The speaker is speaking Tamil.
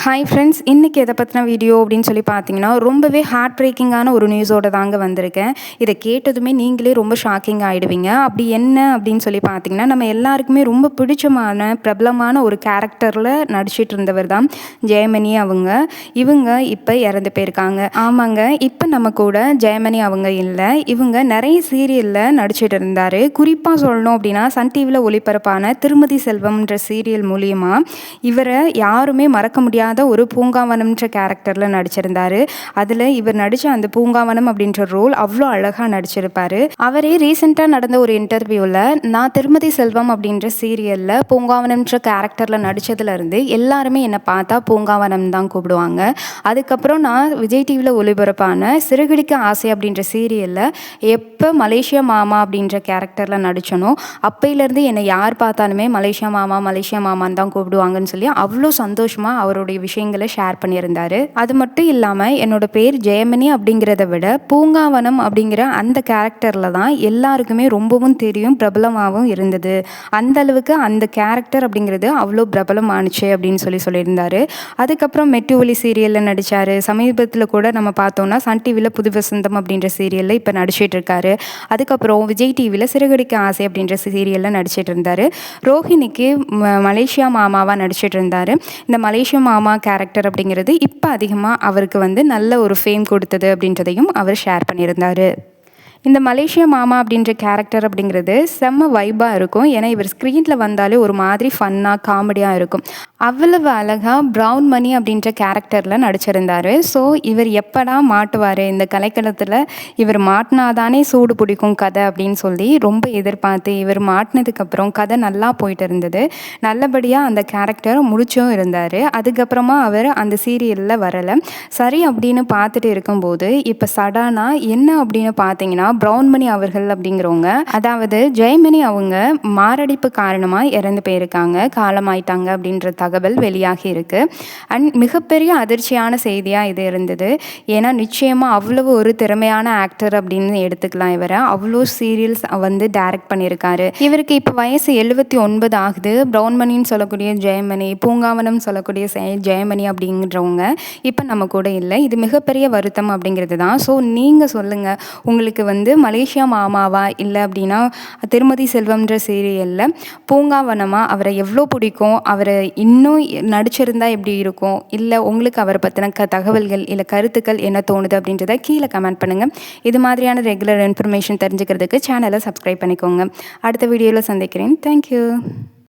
ஹாய் ஃப்ரெண்ட்ஸ், இன்றைக்கி எதை பற்றின வீடியோ அப்படின்னு சொல்லி பார்த்தீங்கன்னா, ரொம்பவே ஹார்ட் பிரேக்கிங்கான ஒரு நியூஸோட தாங்க வந்திருக்கேன். இதை கேட்டதுமே நீங்களே ரொம்ப ஷாக்கிங் ஆகிடுவீங்க. அப்படி என்ன அப்படின்னு சொல்லி பார்த்தீங்கன்னா, நம்ம எல்லாருக்குமே ரொம்ப பிடிச்சமான பிரபலமான ஒரு கேரக்டரில் நடிச்சிட்டு இருந்தவர் தான் ஜெயமணி அவங்க. இவங்க இப்போ இறந்து போயிருக்காங்க. ஆமாங்க, இப்போ நம்ம கூட ஜெயமணி அவங்க இல்லை. இவங்க நிறைய சீரியலில் நடிச்சிட்டு இருந்தார். குறிப்பாக சொல்லணும் அப்படின்னா, சன் டிவியில் ஒளிபரப்பான திருமதி செல்வம்ன்ற சீரியல் மூலியமாக இவரை யாருமே மறக்க முடியாத ஒரு பூங்காவனம்ன்ற கேரக்டரில் நடிச்சிருந்தாரு. அதில் இவர் நடித்த அந்த பூங்காவனம் அப்படின்ற ரோல் அவ்வளோ அழகாக நடிச்சிருப்பார். அவரே ரீசெண்டாக நடந்த ஒரு இன்டர்வியூவில், நான் திருமதி செல்வம் அப்படின்ற சீரியலில் பூங்காவனம்ன்ற கேரக்டரில் நடித்ததுலேருந்து எல்லாருமே என்னை பார்த்தா பூங்காவனம் தான் கூப்பிடுவாங்க. அதுக்கப்புறம் நான் விஜய் டிவியில் ஒளிபரப்பான சிறகடிக்க ஆசை அப்படின்ற சீரியலில் எப்போ மலேசியா மாமா அப்படின்ற கேரக்டரில் நடித்தனோ அப்பையிலேருந்து என்னை யார் பார்த்தாலுமே மலேசியா மாமான்னு தான் கூப்பிடுவாங்கன்னு சொல்லி அவ்வளோ சந்தோஷமாக அவருடைய விஷயங்களை ஷேர் பண்ணியிருந்தார். அது மட்டும் இல்லாமல் என்னோட பேர் ஜெயமணி அப்படிங்கிறத விட பூங்காவனம் அப்படிங்கிற அந்த கேரக்டரில் தான் எல்லாருக்குமே ரொம்பவும் தெரியும், பிரபலமாகவும் இருந்தது. அந்த அளவுக்கு அந்த கேரக்டர் அப்படிங்கிறது அவ்வளோ பிரபலமானுச்சு அப்படின்னு சொல்லியிருந்தார். அதுக்கப்புறம் மெட்டு ஒலி சீரியலில் நடித்தார். சமீபத்தில் கூட நம்ம பார்த்தோம்னா சன் டிவியில் புது வசந்தம் அப்படின்ற சீரியலில் இப்போ நடிச்சிட்டு இருக்காரு. அதுக்கப்புறம் விஜய் டிவியில் சிறகடிக்க ஆசை அப்படின்ற சீரியலில் நடிச்சிட்டு இருந்தார். ரோஹிணிக்கு மலேசியா மாமாவாக நடிச்சிட்டு இருந்தார். இந்த மலேசியா மாமா கேரக்டர் அப்படிங்கிறது இப்போ அதிகமாக அவருக்கு நல்ல ஒரு ஃபேம் கொடுத்தது அப்படின்றதையும் அவர் ஷேர் பண்ணியிருந்தார். இந்த மலேசியா மாமா அப்படின்ற கேரக்டர் அப்படிங்கிறது செம்ம வைபாக இருக்கும். ஏன்னா இவர் ஸ்க்ரீனில் வந்தாலே ஒரு மாதிரி ஃபன்னாக காமெடியாக இருக்கும். அவ்வளவு அழகாக ப்ரௌன் மணி அப்படின்ற கேரக்டரில் நடிச்சிருந்தார். ஸோ இவர் எப்படா மாட்டுவார், இந்த கலைக்களத்தில் இவர் மாட்டினாதானே சூடு பிடிக்கும் கதை அப்படின்னு சொல்லி ரொம்ப எதிர்பார்த்து இவர் மாட்டினதுக்கப்புறம் கதை நல்லா போயிட்டு இருந்தது. நல்லபடியாக அந்த கேரக்டர் முடிச்சும் இருந்தார். அதுக்கப்புறமா அவர் அந்த சீரியலில் வரலை. சரி அப்படின்னு பார்த்துட்டு இருக்கும்போது இப்போ சடானா என்ன அப்படின்னு பார்த்தீங்கன்னா, ப்ரௌன் மணி அவர்கள் அப்படிங்கிறவங்க, அதாவது ஜெயமணி அவங்க மாரடைப்பு காரணமாக இறந்து போயிருக்காங்க, காலமாயிட்டாங்க அப்படின்ற தகவல் வெளியாகி இருக்கு. அண்ட் மிகப்பெரிய அதிர்ச்சியான செய்தியாக இது இருந்தது. ஏன்னா நிச்சயமாக அவ்வளவு ஒரு திறமையான ஆக்டர் அப்படின்னு எடுத்துக்கலாம். இவரை அவ்வளோ சீரியல்ஸ் டைரக்ட் பண்ணியிருக்காரு. இவருக்கு இப்போ வயசு 79 ஆகுது. ப்ரௌன் மணின்னு சொல்லக்கூடிய ஜெயமணி, பூங்காவனம் சொல்லக்கூடிய ஜெயமணி அப்படிங்கிறவங்க இப்போ நம்ம கூட இல்லை. இது மிகப்பெரிய வருத்தம் அப்படிங்கிறது தான். ஸோ நீங்கள் சொல்லுங்கள், உங்களுக்கு மலேசியா மாமாவா இல்லை அப்படின்னா திருமதி செல்வம்ன்ற சீரியலில் பூங்காவனமா அவரை எவ்வளோ பிடிக்கும், அவரை இன்னும் நடிச்சிருந்தா எப்படி இருக்கும், இல்லை உங்களுக்கு அவரை பற்றின தகவல்கள் இல்லை கருத்துக்கள் என்ன தோணுது அப்படின்றத கீழே கமெண்ட் பண்ணுங்கள். இது மாதிரியான ரெகுலர் இன்ஃபர்மேஷன் தெரிஞ்சுக்கிறதுக்கு சேனலை சப்ஸ்கிரைப் பண்ணிக்கோங்க. அடுத்த வீடியோவில் சந்திக்கிறேன். தேங்க்யூ.